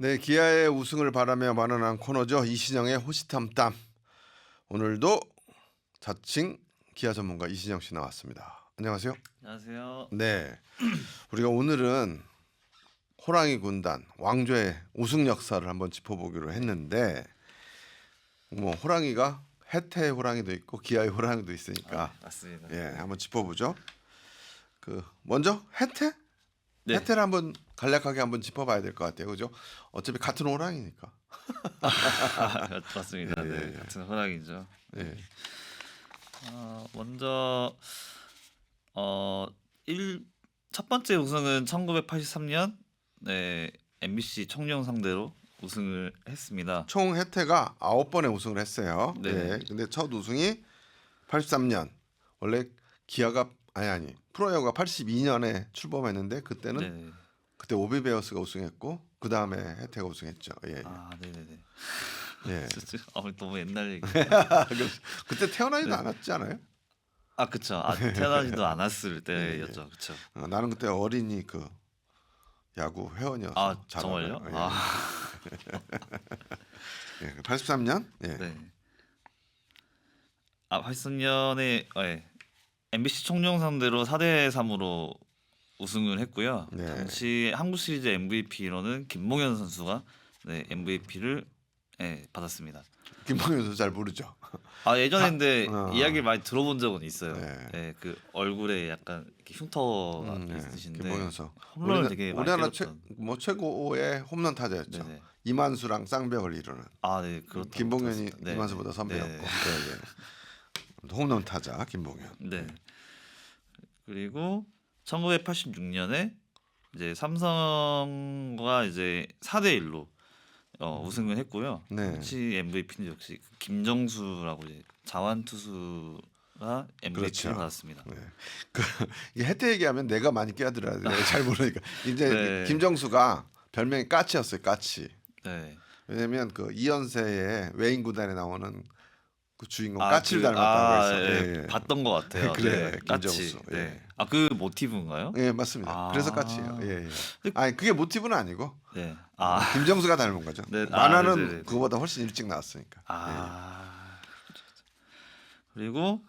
네, 기아의 우승을 바라며 마련한 코너죠. 이신영의 호시탐탐. 오늘도 자칭 기아 전문가 이신영 씨 나왔습니다. 안녕하세요. 안녕하세요. 네, 우리가 오늘은 호랑이 군단 왕조의 우승 역사를 한번 짚어보기로 했는데, 뭐 호랑이가 해태의 호랑이도 있고 기아의 호랑이도 있으니까, 맞습니다. 예, 한번 짚어보죠. 그 먼저 해태? 네. 해태를 한번 간략하게 한번 짚어봐야 될 것 같아요, 그죠? 어차피 같은 호랑이니까. 맞습니다. 예, 네, 예. 같은 호랑이죠. 예. 먼저 첫 번째 우승은 1983년 네, MBC 청룡 상대로 우승을 했습니다. 총 혜태가 9번의 우승을 했어요. 네. 예. 근데 첫 우승이 83년. 원래 기아가 아니 프로야구가 82년에 출범했는데 그때는 네. 그때 오비베어스가 우승했고 그 다음에 혜태가 우승했죠. 예. 네네네. 예. 너무 옛날 얘기. 그때 태어나지도 않았지 않아요? 그쵸. 태어나지도 않았을 때였죠. 그쵸. 나는 그때 어린이 그 야구 회원이어서 잘 정말요? 알아요. 예. 83년. 예. 네. 83년에 MBC 청룡 상대로 4대 3으로 우승을 했고요. 네. 당시 한국 시리즈 MVP로는 김봉현 선수가 MVP를 받았습니다. 김봉현 선수 잘 모르죠. 예전에 근데 어. 이야기를 많이 들어본 적은 있어요. 네. 그 얼굴에 약간 이렇게 흉터가 있으신데 김봉현 선수. 홈런을 되게 많이 우리나라 때렸던. 최고의 홈런 타자였죠. 네네. 이만수랑 쌍벽을 이루는. 네, 그렇다. 김봉현이 이만수보다 선배였고. 네. 홈런 타자 김봉현. 네. 그리고 1986년에 이제 삼성과 이제 4대 1로 우승을 했고요. 네. 당시 MVP는 역시 김정수라고 이제 자완 투수가 MVP를 그렇죠. 받았습니다. 네. 이게 혜태 얘기하면 내가 많이 끼어들어야 돼. 내가 잘 모르니까. 이제 네. 김정수가 별명이 까치였어요. 까치. 네. 왜냐면 그 이연세의 외인 구단에 나오는 그 주인공 까치를 닮았다고 해서. 봤던 것 같아요. 그래요. 까치. 김정수. 네. 그 모티브인가요? 예, 맞습니다. 그래서 까치예요. 예. 근데- 아니 그게 모티브는 아니고 네. 김정수가 닮은 거죠. 네. 만화는 네네네. 그거보다 훨씬 일찍 나왔으니까. 그리고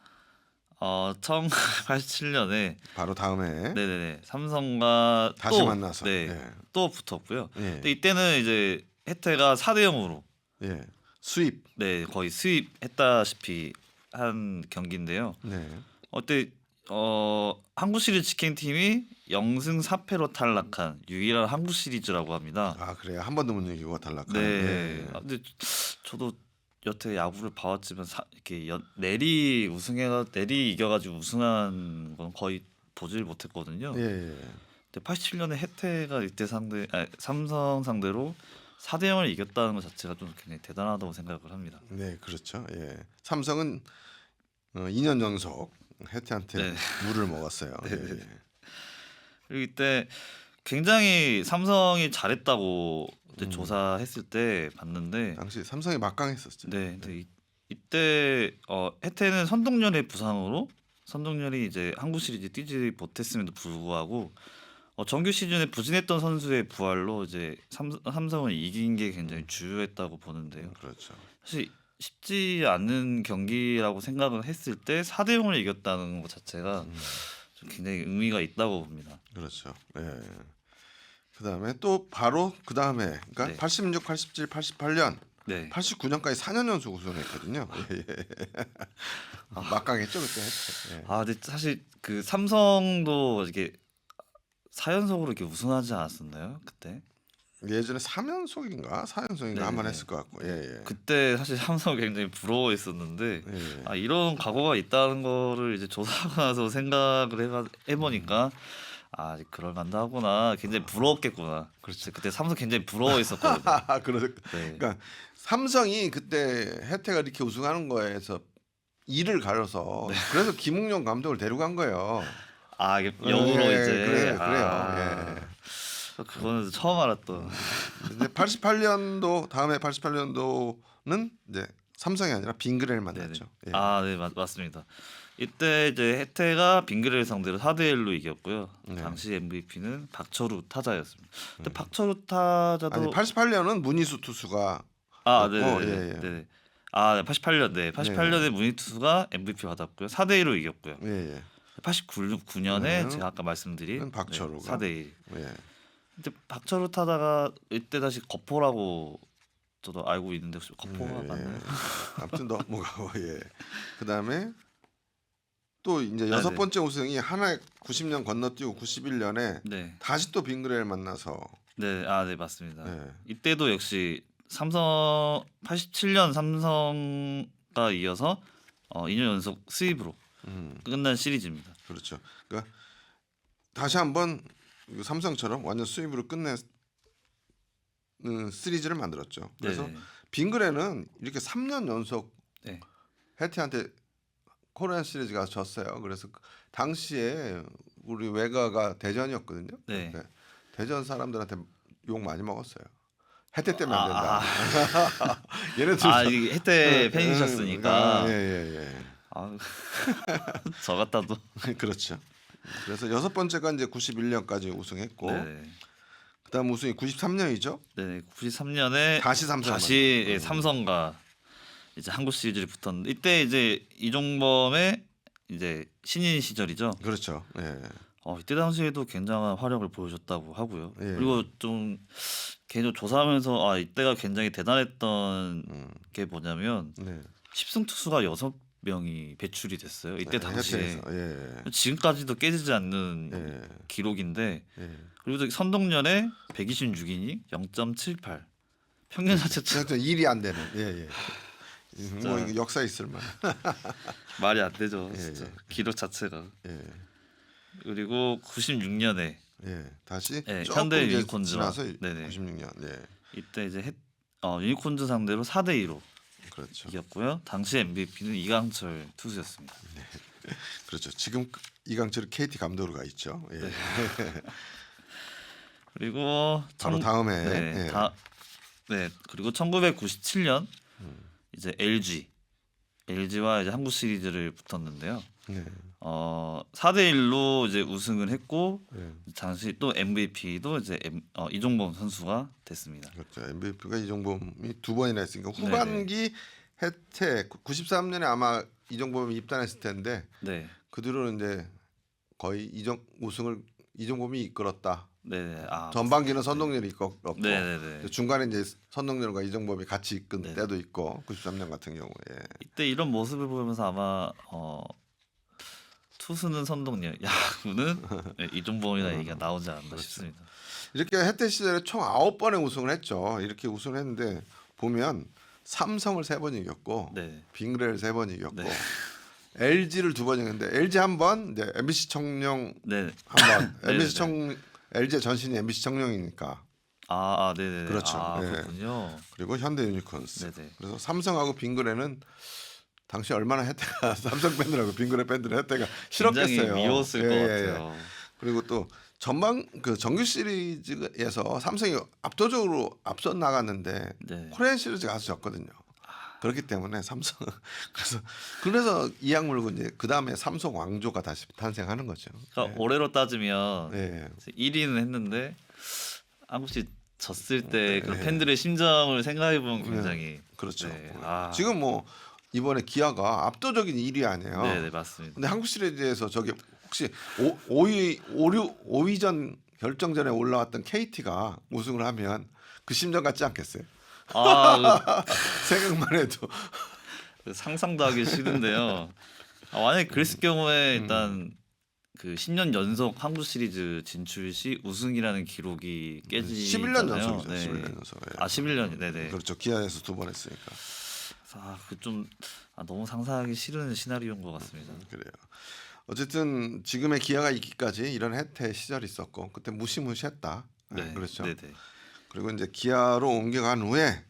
1987년에 바로 다음에 네네네 삼성과 다시 또, 만나서. 또 붙었고요. 예. 근데 이때는 이제 혜태가 4대 0으로 예. 수입. 거의 수입했다시피 한 경기인데요. 네. 어때 한국 시리즈 직행 팀이 0승 4패로 탈락한 유일한 한국 시리즈라고 합니다. 그래요. 한 번도 못 이기고 탈락한. 네. 예. 근데 저도 여태 야구를 봐왔지만 이렇게 내리 이겨가지고 우승한 건 거의 보질 못했거든요. 예. 예. 근데 87년에 혜태가 이때 삼성 상대로 4대 0을 이겼다는 것 자체가 좀 굉장히 대단하다고 생각을 합니다. 네, 그렇죠. 예. 삼성은 2년 연속 혜태한테 네. 물을 먹었어요. 네, 예. 네. 예. 그리고 이때 굉장히 삼성이 잘했다고 그때 조사했을 때 봤는데 당시 삼성이 막강했었죠. 네, 근데 이때 혜태는 선동열의 부상으로 선동열이 이제 한국 시리즈 뛰지 못했음에도 불구하고 정규 시즌에 부진했던 선수의 부활로 이제 삼성을 이긴 게 굉장히 주요했다고 보는데요. 그렇죠. 사실 쉽지 않은 경기라고 생각을 했을 때 4대 0을 이겼다는 것 자체가 좀 굉장히 의미가 있다고 봅니다. 그렇죠. 예. 그다음에 또 바로 그다음에 그러니까 네. 86, 87, 88년, 네. 89년까지 4년 연속 우승했거든요. 예. 막강했죠 그때. 예. 근데 사실 그 삼성도 이게 4연속으로 이렇게 우승하지 않았었나요? 그때? 예전에 3연속인가 4연속인가 한 번 네네네. 했을 것 같고. 예. 그때 사실 삼성 굉장히 부러워했었는데 예. 이런 각오가 있다는 거를 이제 조사하고 나서 생각을 해보니까 그럴 만도 하구나. 굉장히 부러웠겠구나. 그렇죠. 그때 삼성 굉장히 부러워했었거든요. 네. 그러니까 삼성이 그때 혜태가 이렇게 우승하는 거에서 이를 가려서 그래서 김웅용 감독을 데려간 거예요. 이게 영으로 예, 이제 그래요. 그거는 처음 알았던. 근데 88년도 다음에 88년도는 이제 삼성이 아니라 빙그레를 만났죠. 예. 네, 맞습니다. 이때 이제 해태가 빙그레를 상대로 4대 1로 이겼고요. 네. 당시 MVP는 박철우 타자였습니다. 근데 음. 박철우 아니 타자도 88년은 문희수 투수가 아, 였고, 네네. 예, 예. 네. 아, 88년. 네. 네. 88년에 문희 투수가 MVP 받았고요. 4대 1로 이겼고요. 예, 예. 89년에 네. 제가 아까 말씀드린 박철우가. 4대 1. 예. 근데 박철우 타자가 이때 다시 거포라고 저도 알고 있는데 혹시 거포가 맞나요? 아무튼 넘어가고 예. 그다음에 또 이제 네, 여섯 네. 번째 우승이 하나 90년 건너뛰고 91년에 네. 다시 또 빙그레를 만나서 네. 아, 네, 맞습니다. 네. 이때도 역시 삼성 87년 삼성과 이어서 2년 연속 스윕으로 끝난 시리즈입니다. 그렇죠. 그러니까 다시 한번 삼성처럼 완전 수입으로 끝낸 시리즈를 만들었죠. 그래서 네. 빙그레는 이렇게 3년 연속 네. 해티한테 코리안 시리즈가 졌어요. 그래서 당시에 우리 외가가 대전이었거든요. 네. 네. 대전 사람들한테 욕 많이 먹었어요. 해태 때문에 안 된다. 얘네들 아, 이게 해태 팬이셨으니까. 예예예. 아, 저 같아도. 그렇죠. 그래서 여섯 번째가 이제 91년까지 우승했고, 네. 그다음 우승이 93년이죠. 네. 93년에 다시 삼성 다시 만나. 삼성과 이제 한국 시리즈를 붙었는데 이때 이제 이종범의 이제 신인 시절이죠. 그렇죠. 예. 이때 당시에도 굉장한 활약을 보여줬다고 하고요. 예. 그리고 좀 개인적으로 조사하면서 이때가 굉장히 대단했던 게 뭐냐면 네. 10승 투수가 6명이 배출이 됐어요. 이때 당시에. 해태에서. 예. 지금까지도 깨지지 않는 예. 기록인데 예. 그리고 저기 선동년에 126이닝 0.78 평균 자체점 진짜 일이 안 되는. 예. 뭐 진짜. 이거 역사 있을 만. 말이 안 되죠. 예, 진짜 예. 기록 자체가. 예. 그리고 96년에 예. 다시 네, 조금 현대 이제 유니콘즈와 지나서 네네. 96년. 예. 이때 이제 유니콘즈 상대로 4대 2로 그렇죠. 이겼고요. 당시 MVP는 이강철 투수였습니다. 그렇죠. 지금 이강철 KT 감독으로 가 있죠. 예. 네. 그리고 바로 다음에 네, 예. 네, 그리고 1997년 이제 LG와 이제 한국 시리즈를 붙었는데요. 네. 4대 1로 이제 우승을 했고 예. 당시 또 MVP도 이제 이종범 선수가 됐습니다. 그렇죠. MVP가 이종범이 두 번이나 했으니까 후반기 해태 93년에 아마 이종범이 입단했을 텐데 네. 그 뒤로는 이제 거의 우승을 이종범이 이끌었다. 네. 아, 전반기는 선동열이 이끌었고 네네네. 중간에 이제 선동열과 이종범이 같이 이끈 네. 때도 있고 93년 같은 경우에 이때 이런 모습을 보면서 아마 투수는 선동열, 야구는 네, 이종범이나 얘기가 나오지 않나 싶습니다. 이렇게 해태 시절에 총 9번의 우승을 했죠. 이렇게 우승을 했는데 보면 삼성을 3번 이겼고 네. 빙그레를 3번 이겼고 네. LG를 2번 이겼는데 LG 한 번, 이제 MBC 청룡 네. 한 번. 네, MBC 청 LG의 전신이 MBC 청룡이니까. 네네. 그렇죠. 아, 네. 그렇군요. 그리고 현대 유니콘스. 네네. 그래서 삼성하고 빙그레는 당시 얼마나 혜태가 삼성 팬들하고 빙그레 팬들은 혜태가 싫었겠어요. 굉장히 미웠을 것 같아요. 그리고 또 전반 그 정규 시리즈에서 삼성이 압도적으로 앞서 나갔는데 네. 코리안 시리즈 가서 졌거든요. 그렇기 때문에 삼성 그래서 이악 물고 이제 그 다음에 삼성 왕조가 다시 탄생하는 거죠. 그러니까 올해로 따지면 네. 1위는 했는데 한국시 졌을 때 그 네. 팬들의 심정을 생각해 보면 굉장히 그렇죠. 네. 지금 뭐 이번에 기아가 압도적인 1위 아니에요. 네, 맞습니다. 근데 한국 시리즈에서 저기 혹시 5위전 결정전에 올라왔던 KT가 우승을 하면 그 심정 같지 않겠어요? 생각만 해도 상상도 하기 싫은데요. 만약에 그랬을 경우에 일단 그 10년 연속 한국 시리즈 진출 시 우승이라는 기록이 깨지잖아요. 11년 연속이죠. 네. 11년 연속. 예. 11년. 네네. 그렇죠. 기아에서 2번 했으니까. 좀 너무 상상하기 싫은 시나리오인 것 같습니다. 그래요. 어쨌든 지금의 기아가 있기까지 이런 혜태 시절이 있었고 그때 무시무시했다. 네. 그렇죠. 네네. 그리고 이제 기아로 옮겨간 후에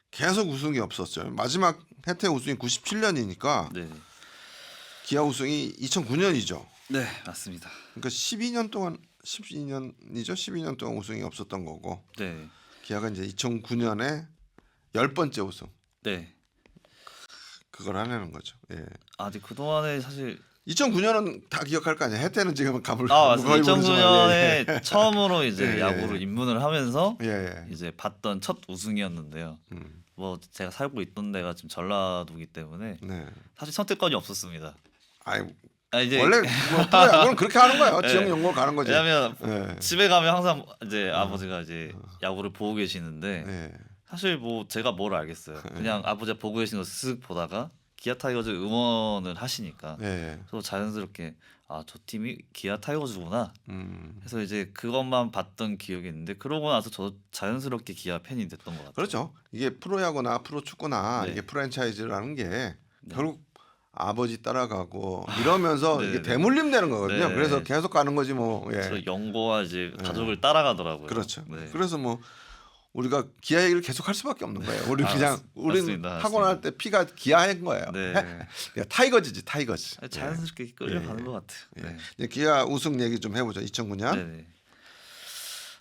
계속 우승이 없었죠. 마지막 혜태 우승이 97년이니까 네. 기아 우승이 2009년이죠. 네, 맞습니다. 그러니까 12년 동안 12년 동안 우승이 없었던 거고 네. 기아가 이제 2009년에 10번째 우승. 네. 그걸 하려는 거죠. 예. 근데 그동안에 사실 2009년은 다 기억할 거 아니에요. 해태는 지금 감을 맞습니다. 거의 모르지만 2009년에 처음으로 이제 예, 예, 야구를 예. 입문을 하면서 예, 예. 이제 봤던 첫 우승이었는데요. 뭐 제가 살고 있던 데가 지금 전라도이기 때문에 네. 사실 선택권이 없었습니다. 아이 이제 원래 뭐 프로야구는 그렇게 하는 거예요. 예. 지역 연구를 가는 거지. 왜냐면 예. 집에 가면 항상 이제 아버지가 이제 야구를 보고 계시는데 예. 사실 뭐 제가 뭘 알겠어요. 그냥 아버지가 보고 계신 거 쓱 보다가 기아 타이거즈 응원을 하시니까 예. 저 자연스럽게 저 팀이 기아 타이거즈구나 음. 해서 이제 그것만 봤던 기억이 있는데 그러고 나서 저 자연스럽게 기아 팬이 됐던 것 같아요. 그렇죠. 이게 프로야구나 프로축구나 네. 이게 프랜차이즈라는 게 네. 결국 아버지 따라가고 이러면서 네, 이게 네. 대물림 되는 거거든요. 네. 그래서 계속 가는 거지 뭐. 예. 저 연고와 이제 가족을 따라가더라고요. 그렇죠. 네. 그래서 뭐 우리가 기아 얘기를 계속 할 수밖에 없는 거예요. 우리 그냥 우리는 맞습니다. 타고날 때 피가 기아인 거예요. 네. 야, 타이거즈지 타이거즈. 자연스럽게 끌려가는 것 같아요. 네. 예. 기아 우승 얘기 좀 해보죠. 2009년. 네네.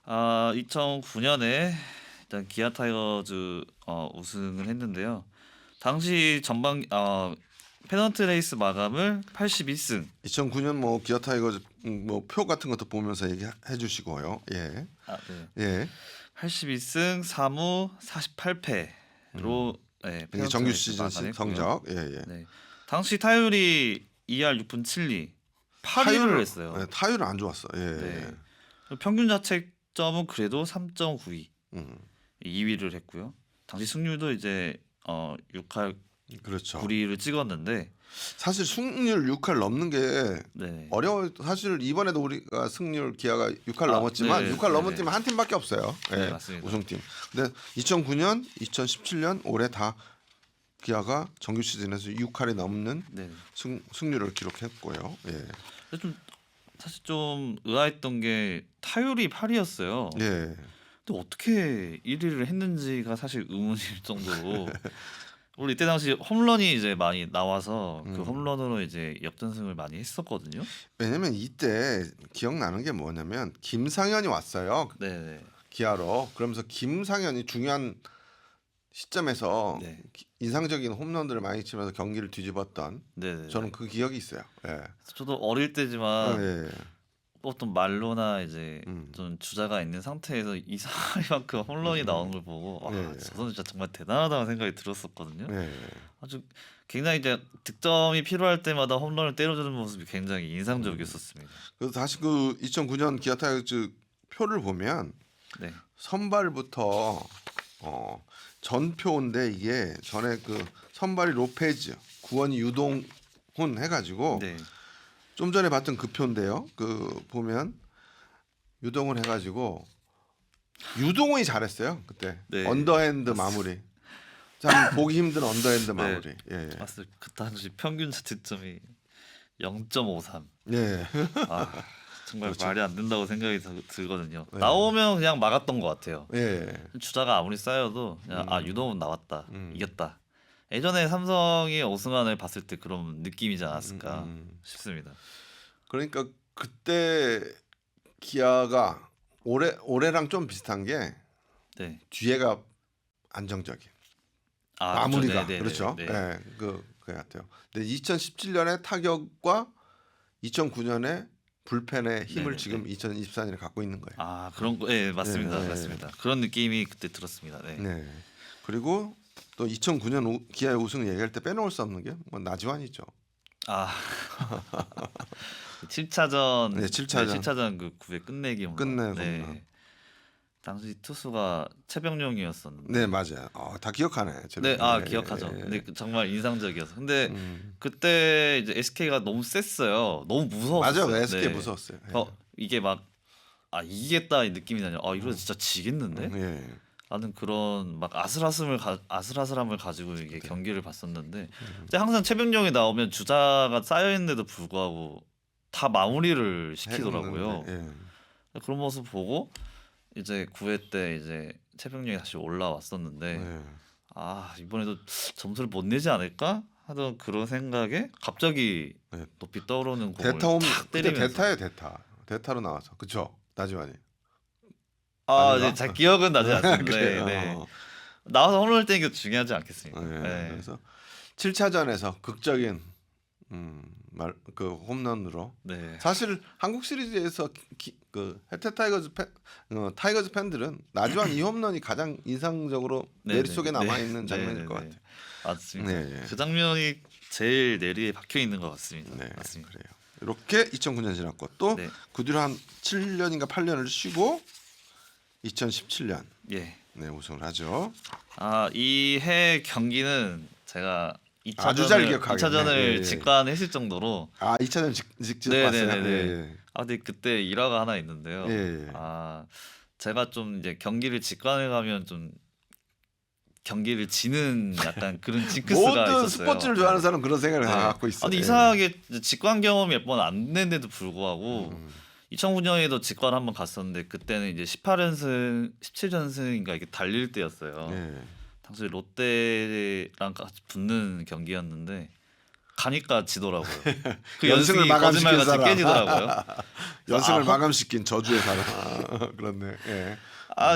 2009년에 일단 기아 타이거즈 우승을 했는데요. 당시 전반 페넌트 레이스 마감을 81승. 2009년 뭐 기아 타이거즈 뭐 표 같은 것도 보면서 얘기해 주시고요. 예. 네. 예. 81승 3무 48패로 이게 정규 시즌 성적. 예, 예. 네. 당시 타율이 2할 6분 7리 8위를 했어요. 네, 타율은 안 좋았어. 예. 네. 평균 자책점은 그래도 3.92. 음. 2위를 했고요. 당시 승률도 이제 6할 그렇죠. 9리를 찍었는데 사실 승률 6할 넘는 게 네. 어려워. 사실 이번에도 우리가 승률 기아가 6할 넘었지만 네, 6할 넘은 네. 팀은 한 팀밖에 없어요. 네, 예. 맞습니다. 우승팀. 근데 2009년, 2017년 올해 다 기아가 정규 시즌에서 6할이 넘는 네. 승률을 기록했고요. 예. 근데 좀 사실 좀 의아했던 게 타율이 8위였어요. 예. 근데 어떻게 1위를 했는지가 사실 의문일 정도로 우리 이때 당시 홈런이 이제 많이 나와서 그 홈런으로 이제 역전승을 많이 했었거든요. 왜냐면 이때 기억나는 게 뭐냐면 김상현이 왔어요. 네. 기아로. 그러면서 김상현이 중요한 시점에서 네. 인상적인 홈런들을 많이 치면서 경기를 뒤집었던 네. 저는 그 기억이 있어요. 예. 저도 어릴 때지만 예. 어떤 말로나 이제 음. 좀 주자가 있는 상태에서 이상하만큼 홈런이 나오는 걸 보고 예. 저 선수 진짜 정말 대단하다는 생각이 들었었거든요. 예. 아주 굉장히 이제 득점이 필요할 때마다 홈런을 때려주는 모습이 굉장히 인상적이었었습니다. 그래서 다시 그 2009년 기아 타이거즈 표를 보면 네. 선발부터 전표인데 이게 전에 그 선발이 로페즈, 구원이 유동훈 해가지고 네. 좀 전에 봤던 그 표인데요. 그 보면 유동훈 해가지고 유동훈이 잘했어요 그때. 네. 언더핸드 마무리. 참 보기 힘든 언더핸드 마무리. 예. 맞습니다. 그 당시 평균 자책점이 0.53. 예. 정말 그렇죠. 말이 안 된다고 생각이 들거든요. 네. 나오면 그냥 막았던 것 같아요. 예. 주자가 아무리 쌓여도 그냥 유동훈 나왔다, 이겼다. 예전에 삼성이 오승환을 봤을 때 그런 느낌이지 않았을까 싶습니다. 그러니까 그때 기아가 올해랑 좀 비슷한 게 네. 뒤에가 안정적인 마무리가 그렇죠. 네. 예, 그 같아요. 근데 2017년의 타격과 2009년의 불펜의 힘을 네, 지금 2024년에 갖고 있는 거예요. 그런 거, 네, 맞습니다, 네. 맞습니다. 그런 느낌이 그때 들었습니다. 네. 네. 그리고 또 2009년 기아의 우승 얘기할 때 빼놓을 수 없는 게 뭐 나지완이죠. 7차전, 네, 7차전. 7차전 그 9회 끝내기 홈런. 끝내기 네. 홈런. 당시 투수가 최병용이었었는데. 네, 맞아요. 다 기억하네. 네, 예, 기억하죠. 예. 근데 정말 인상적이어서. 근데 음. 그때 이제 SK가 너무 셌어요. 너무 무서웠어요. 맞아요. SK 네. 무서웠어요. 예. 이게 막 이기겠다 이 느낌이 나냐. 이러다 진짜 지겠는데? 예. 라는 그런 막 아슬아슬함을 가지고 이게 경기를 봤었는데, 근데 항상 최병용이 나오면 주자가 쌓여 있는데도 불구하고 다 마무리를 시키더라고요. 예. 그런 모습 보고 이제 9회 때 이제 최병용이 다시 올라왔었는데 예. 이번에도 점수를 못 내지 않을까 하던 그런 생각에 갑자기 네. 높이 떠오르는 공을 대타홈 탁 그때 때리면서 대타로 나와서 그쵸 나지완이 네, 잘 기억은 나지 않습니다. 그래요? 네. 나와서 홈런을 때리는 게 중요하지 않겠습니까? 네. 네. 그래서 7차전에서 극적인 그 홈런으로 네. 사실 한국 시리즈에서 그 해태 타이거즈 팬들은 나주환 이 홈런이 가장 인상적으로 머릿속에 남아 있는 장면일 것 같아요. 맞습니다. 네. 그 장면이 제일 뇌리에 박혀 있는 것 같습니다. 네, 맞습니다. 그래요. 이렇게 2009년 지났고 또 네. 그 뒤로 한 7년인가 8년을 쉬고 2017년 예. 네, 우승을 하죠. 이 해 경기는 제가 아주 잘 기억하겠네. 2차전을 예, 예. 직관했을 정도로 2차전 직접 봤어요. 네네네. 예, 근데 그때 일화가 하나 있는데요. 예, 예. 제가 좀 이제 경기를 직관해 가면 좀 경기를 지는 약간 그런 징크스가 모든 있었어요. 스포츠를 좋아하는 사람 은 그런 생각을 네. 다 갖고 있어요. 근데 예. 이상하게 직관 경험이 몇 번 안 됐는데도 불구하고 2009년에도 직관 한번 갔었는데 그때는 이제 18연승, 17연승인가 이게 달릴 때였어요. 예. 당시 롯데랑 같이 붙는 경기였는데 가니까 지더라고요. 그 연승을 연승이 마감시킨 거짓말같이 사람. 깨지더라고요. 연승을 아, 마감시킨 저주의 사람. 그렇네. 예.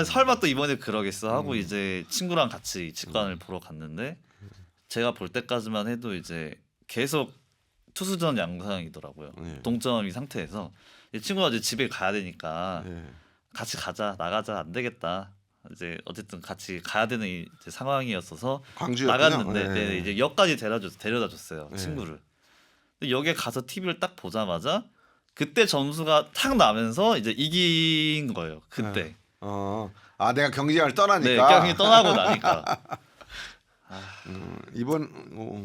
설마 또 이번에 그러겠어 하고 이제 친구랑 같이 직관을 보러 갔는데 제가 볼 때까지만 해도 이제 계속 투수전 양상이더라고요. 예. 동점이 상태에서 이 친구가 이제 집에 가야 되니까 예. 같이 가자 나가자 안 되겠다. 이제 어쨌든 같이 가야 되는 이제 상황이었어서 광주였군요. 나갔는데 예. 네, 이제 역까지 데려다 줬어요. 예. 친구를. 근데 역에 가서 TV를 딱 보자마자 그때 점수가 탁 나면서 이제 이긴 거예요. 그때. 내가 경기장을 네, 떠나니까. 경기 떠나고 나니까.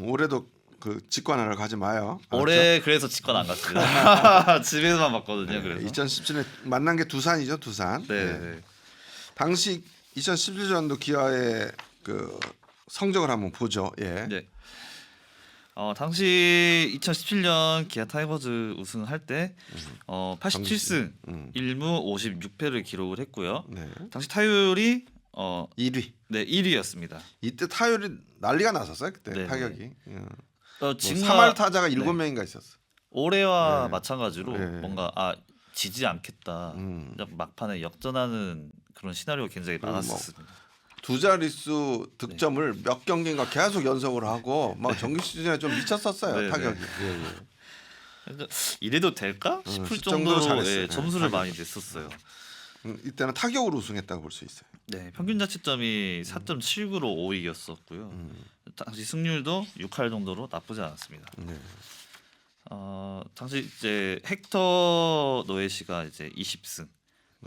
올해도 그 직관하러 가지 마요. 알았죠? 올해 그래서 직관 안 갔습니다. 집에서만 봤거든요. 그래서. 2017년에 만난 게 두산이죠, 두산. 네. 예. 네. 당시 2017년도 기아의 그 성적을 한번 보죠. 예. 네. 당시 2017년 기아 타이거즈 우승할 때 87승 1무 56패를 기록을 했고요. 네. 당시 타율이 1위. 네 1위였습니다. 이때 타율이 난리가 났었어요. 그때 네, 타격이. 지금 3할 타자가 7명인가 있었어. 올해와 네. 마찬가지로 네. 뭔가 지지 않겠다. 막판에 역전하는 그런 시나리오가 굉장히 뭐 많았습니다. 두 자릿수 득점을 몇 경기인가 계속 연속으로 하고 막 정규 시즌에 좀 미쳤었어요. 네, 타격이. 네. 이래도 될까 싶을 그 정도로 정도로 잘했어요. 점수를 타격. 많이 냈었어요. 이때는 타격으로 우승했다고 볼 수 있어요. 네, 평균 자책점이 4.79로 5위였었고요. 당시 승률도 6할 정도로 나쁘지 않았습니다. 네. 당시 이제 헥터 노에시가 이제 20승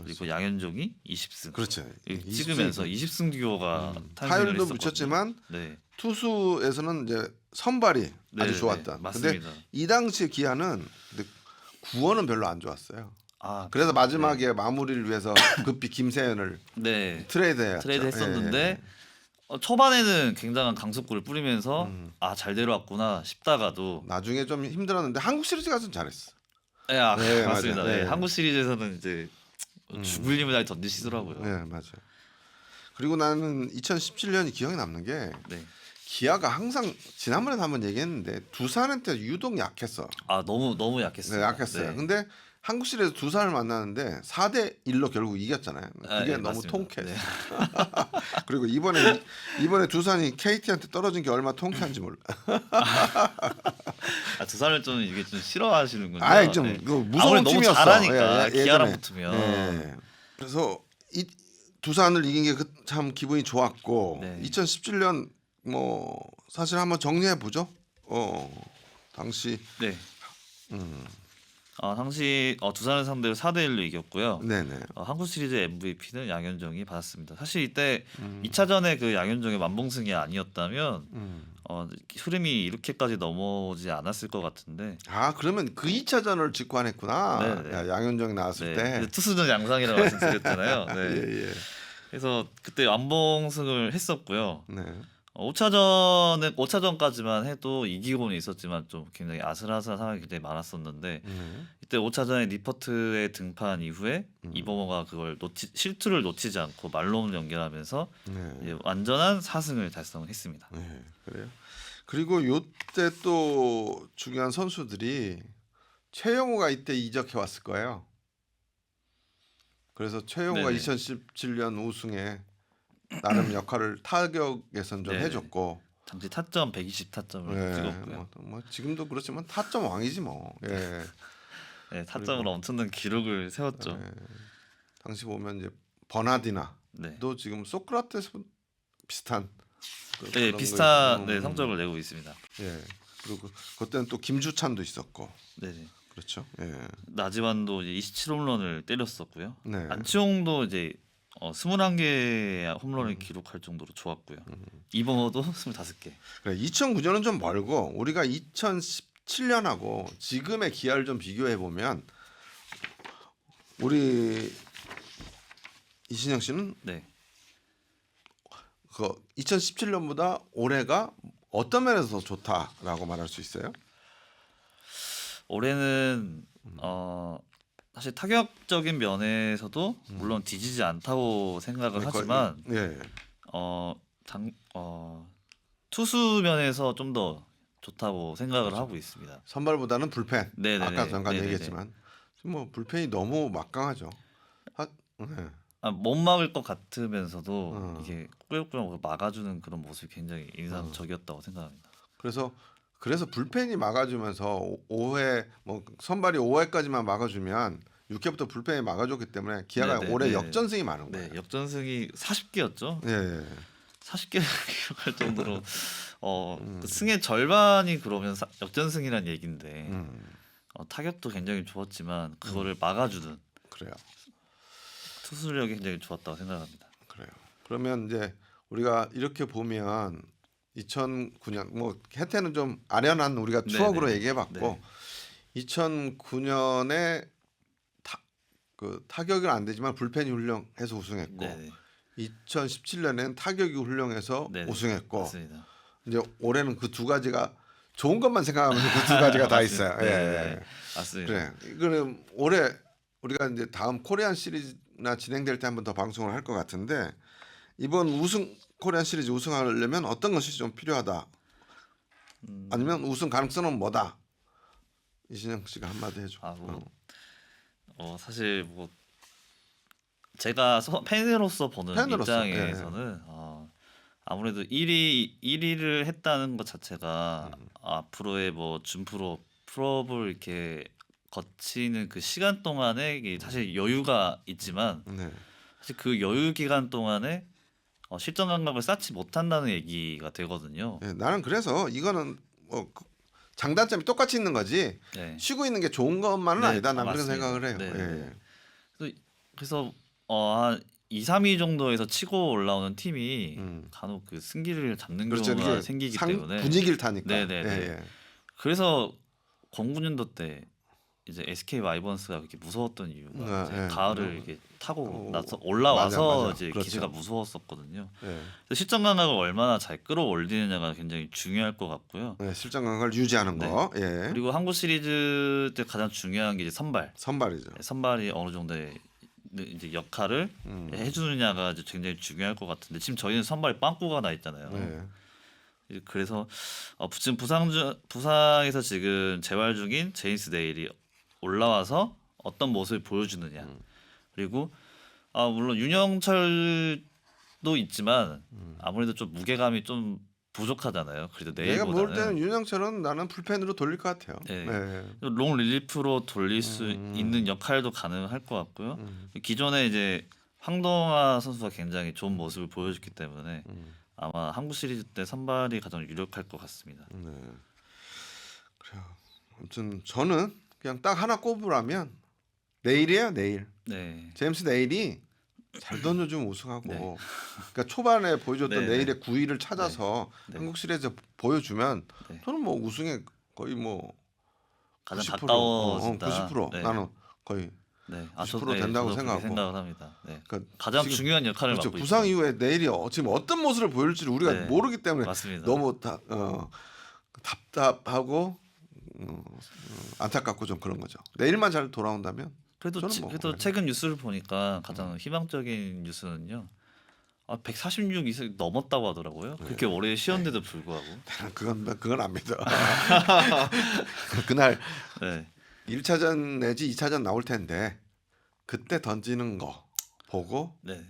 그리고 양현종이 20승. 그렇죠. 찍으면서 20승 듀오가 타율도 했었거든요. 미쳤지만 네, 투수에서는 이제 선발이 네, 아주 네, 좋았던. 근데 맞습니다. 이 당시 기아는 근데 구원은 별로 안 좋았어요. 그래서 네. 마지막에 마무리를 위해서 급히 김세현을 네, 트레이드 했었는데 초반에는 굉장한 강속구를 뿌리면서 잘 데려왔구나 싶다가도 나중에 좀 힘들었는데 한국 시리즈 가서는 잘했어. 네, 맞습니다. 맞아요. 네, 네. 한국 시리즈에서는 이제 죽을 힘을 다해 던지시더라고요. 네, 맞아요. 그리고 나는 2017년이 기억에 남는 게 네. 기아가 항상 지난번에도 한번 얘기했는데 두산한테 유독 약했어. 너무 약했어요. 네, 약했어요. 네. 근데 한국 시리즈 두산을 만났는데 4대 1로 결국 이겼잖아요. 그게 네, 너무 맞습니다. 통쾌했어. 네. 그리고 이번에 두산이 KT한테 떨어진 게 얼마 통쾌한지 몰라. 두산을 좀 이게 좀 싫어하시는군요. 좀 네. 그 무서운 아무래도 너무 팀이었어. 잘하니까 예전에. 기아랑 붙으면. 예. 그래서 이 두산을 이긴 게 참 기분이 좋았고 네. 2017년 뭐 사실 한번 정리해 보죠. 당시 네. 당시 두산을 상대로 4대 1로 이겼고요. 네네. 한국 시리즈 MVP는 양현종이 받았습니다. 사실 이때 2차전에 그 양현종의 만봉승이 아니었다면 흐름이 이렇게까지 넘어오지 않았을 것 같은데. 그러면 그 2차전을 직관했구나. 네네. 야, 양현종이 나왔을 네. 때. 근데 투수전 양상이라고 말씀드렸잖아요. 네. 예. 그래서 그때 완봉승을 했었고요. 네. 5차전까지만 해도 이기고는 있었지만 좀 굉장히 아슬아슬한 상황이 굉장히 많았었는데 이때 5차전에 니퍼트의 등판 이후에 이범호가 그걸 실투를 놓치지 않고 말로 연결하면서 이제 완전한 4승을 달성했습니다. 네, 그래요. 그리고 요때 또 중요한 선수들이 최영우가 이때 이적해 왔을 거예요. 그래서 최영우가 네네. 2017년 우승에 나름 역할을 타격에선 좀 네네. 해줬고 당시 타점 120타점을 예, 찍었고요. 뭐 지금도 그렇지만 타점 왕이지 뭐. 예. 네, 타점으로 엄청난 기록을 세웠죠. 예. 당시 보면 이제 버나디나도 네, 지금 소크라테스 비슷한 네 그런 거 비슷한 있고, 네, 성적을 내고 있습니다. 예. 그리고 그때는 또 김주찬도 있었고. 네, 네. 그렇죠. 예. 나지완도 이제 27홈런을 때렸었고요. 네. 안치홍도 이제 21개 홈런을 기록할 정도로 좋았고요. 이범호도 25개. 그래, 2009년은 좀 멀고 우리가 2017년하고 지금의 기아를 좀 비교해 보면 우리 이신영 씨는 네. 그 2017년보다 올해가 어떤 면에서 더 좋다라고 말할 수 있어요? 올해는 사실 타격적인 면에서도 물론 뒤지지 않다고 생각을 하지만 예. 투수 면에서 좀 더 좋다고 생각을 하고 있습니다. 선발보다는 불펜. 네네네. 아까 잠깐 네네네. 얘기했지만 지금 뭐 불펜이 너무 막강하죠. 네. 못 막을 것 같으면서도 이게 꾸역꾸역 막아주는 그런 모습이 굉장히 인상적이었다고 생각합니다. 그래서 불펜이 막아주면서 5회 뭐 선발이 5회까지만 막아주면 6회부터 불펜이 막아줬기 때문에 기아가 네네, 올해 네. 역전승이 많은 네, 거예요. 역전승이 40개였죠. 예. 40개를 기록할 정도로 그 승의 절반이 그러면 역전승이란 얘기인데 타격도 굉장히 좋았지만 그거를 막아주는 그래요. 투수력이 굉장히 좋았다고 생각합니다. 그래요. 그러면 이제 우리가 이렇게 보면 2009년 뭐 해태는 좀 아련한 우리가 추억으로 네네. 얘기해봤고 네. 2009년에 그 타격은 안 되지만 불펜이 훌륭해서 우승했고 네네. 2017년에는 타격이 훌륭해서 네네. 우승했고 맞습니다. 이제 올해는 그 두 가지가 좋은 것만 생각하면 그 두 가지가 다 있어요. 예. 네, 맞습니다. 그래. 그럼 올해 우리가 이제 다음 코리안 시리즈나 진행될 때 한번 더 방송을 할 것 같은데 이번 코리안 시리즈 우승하려면 어떤 것이 좀 필요하다. 아니면 우승 가능성은 뭐다. 이신영 씨가 한마디 해줘. 사실 뭐 제가 팬으로서 보는 팬으로서, 입장에서는 아무래도 1위를 했다는 것 자체가 앞으로의 뭐 프로볼 이렇게 거치는 그 시간 동안에 이게 사실 여유가 있지만 네. 사실 그 여유 기간 동안에 실전 감각을 쌓지 못한다는 얘기가 되거든요. 네, 나는 그래서 이거는 뭐 장단점이 똑같이 있는 거지 네. 쉬고 있는 게 좋은 것만은 네, 아니다. 난 그런 맞습니다. 생각을 해요. 네, 예. 그래서 한 2, 3위 정도에서 치고 올라오는 팀이 간혹 그 승기를 잡는 그렇죠. 경우가 이게 생기기 때문에 분위기를 타니까. 네네네. 예. 그래서 09년도 때 이제 SK 와이번스가 그렇게 무서웠던 이유가 이제 예. 가을을 이렇게 타고 나서 올라와서 맞아. 이제 그렇죠. 기세가 무서웠었거든요. 예. 그래서 실전 감각을 얼마나 잘 끌어올리느냐가 굉장히 중요할 것 같고요. 네, 실전 감각을 유지하는 네. 거. 예. 그리고 한국 시리즈 때 가장 중요한 게 이제 선발이죠. 선발이 어느 정도의 이제 역할을 해주느냐가 이제 굉장히 중요할 것 같은데 지금 저희는 선발이 빵꾸가 나 있잖아요. 네. 그래서 지금 부상에서 지금 재활 중인 제임스 네일이 올라와서 어떤 모습을 보여주느냐. 그리고 물론 윤영철도 있지만 아무래도 좀 무게감이 좀 부족하잖아요. 그래도 내가 볼 때는 네일보다는 윤영철은 나는 풀펜으로 돌릴 것 같아요. 네. 네. 롱 릴리프로 돌릴 수 있는 역할도 가능할 것 같고요. 기존에 이제 황동화 선수가 굉장히 좋은 모습을 보여줬기 때문에 아마 한국 시리즈 때 선발이 가장 유력할 것 같습니다. 네. 그래요. 아무튼 저는 그냥 딱 하나 꼽으라면 내일이에요. 내일. 네. 제임스 내일이 잘 던져주면 우승하고 네. 그러니까 초반에 보여줬던 네, 내일의 구위를 찾아서 네. 한국 시리즈에서 보여주면 네. 저는 뭐 우승에 거의 뭐 가장 90%, 가까워진다. 90% 네. 나는 거의 네. 90% 된다고 저도 그렇게 생각하고. 생각을 합니다. 네. 그러니까 가장 지금 중요한 역할을 그렇죠. 맡고 부상 있죠. 이후에 내일이 지금 어떤 모습을 보여줄지를 우리가 네. 모르기 때문에 맞습니다. 너무 답답하고 안타깝고 좀 그런 거죠. 내일만 잘 돌아온다면 그래도 저는 뭐 그래도 최근 뉴스를 보니까 가장 희망적인 뉴스는요. 146 이상 넘었다고 하더라고요. 그렇게 오래 쉬었는데도 불구하고. 그건 안 믿어. 그날 네. 1차전 내지 2차전 나올 텐데 그때 던지는 거 보고 네.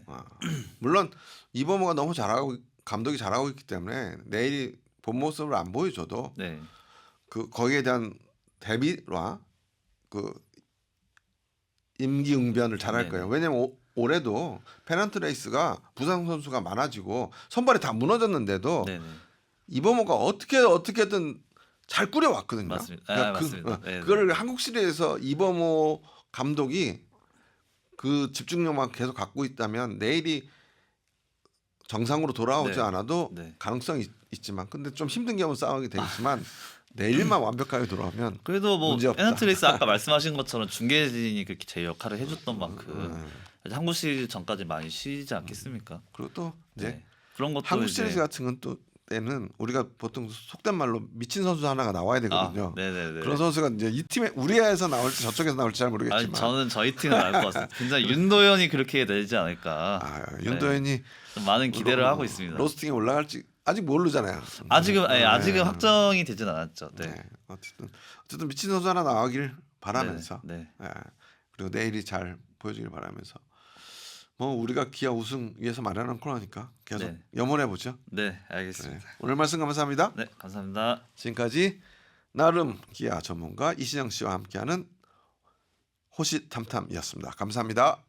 물론 이범호가 너무 잘하고 감독이 잘하고 있기 때문에 내일이 본 모습을 안 보여줘도 네. 그 거기에 대한 대비와 그 임기응변을 잘할 네네. 거예요. 왜냐면 올해도 페넌트 레이스가 부상 선수가 많아지고 선발이 다 무너졌는데도 네네. 이범호가 어떻게든 잘 꾸려왔거든요. 맞습니다. 그러니까 맞습니다. 네네. 그걸 한국 시리즈에서 이범호 감독이 그 집중력만 계속 갖고 있다면 내일이 정상으로 돌아오지 네. 않아도 네. 가능성이 있지만 근데 좀 힘든 경우 싸우게 되겠지만 내일만 완벽하게 돌아오면 그래도 뭐 문제 없다. 페넌트 레이스 아까 말씀하신 것처럼 중계진이 그렇게 제 역할을 해줬던 만큼 이제 한국 시리즈 전까지 많이 쉬지 않겠습니까? 그리고 또 이제 네. 그런 것도 한국 이제 시리즈 같은 건 또 때는 우리가 보통 속된 말로 미친 선수 하나가 나와야 되거든요. 네네네. 그런 선수가 이제 이 팀에 우리아에서 나올지 저쪽에서 나올지 잘 아니 모르겠지만 저는 저희 팀은 알 것 같습니다. 굉장히 윤도현이 그렇게 되지 않을까. 윤도현이 좀 많은 기대를 하고 있습니다. 로스팅에 올라갈지 아직 모르잖아요. 아직은 확정이 되진 않았죠. 네. 네. 어쨌든 미친 선수 하나 나오길 바라면서 네. 예. 그리고 내일이 잘 보여주길 바라면서 뭐 우리가 기아 우승 위해서 마련한 코너니까 계속 네. 염원해 보죠. 네, 알겠습니다. 오늘 말씀 감사합니다. 네, 감사합니다. 지금까지 나름 기아 전문가 이신영 씨와 함께하는 호시탐탐이었습니다. 감사합니다.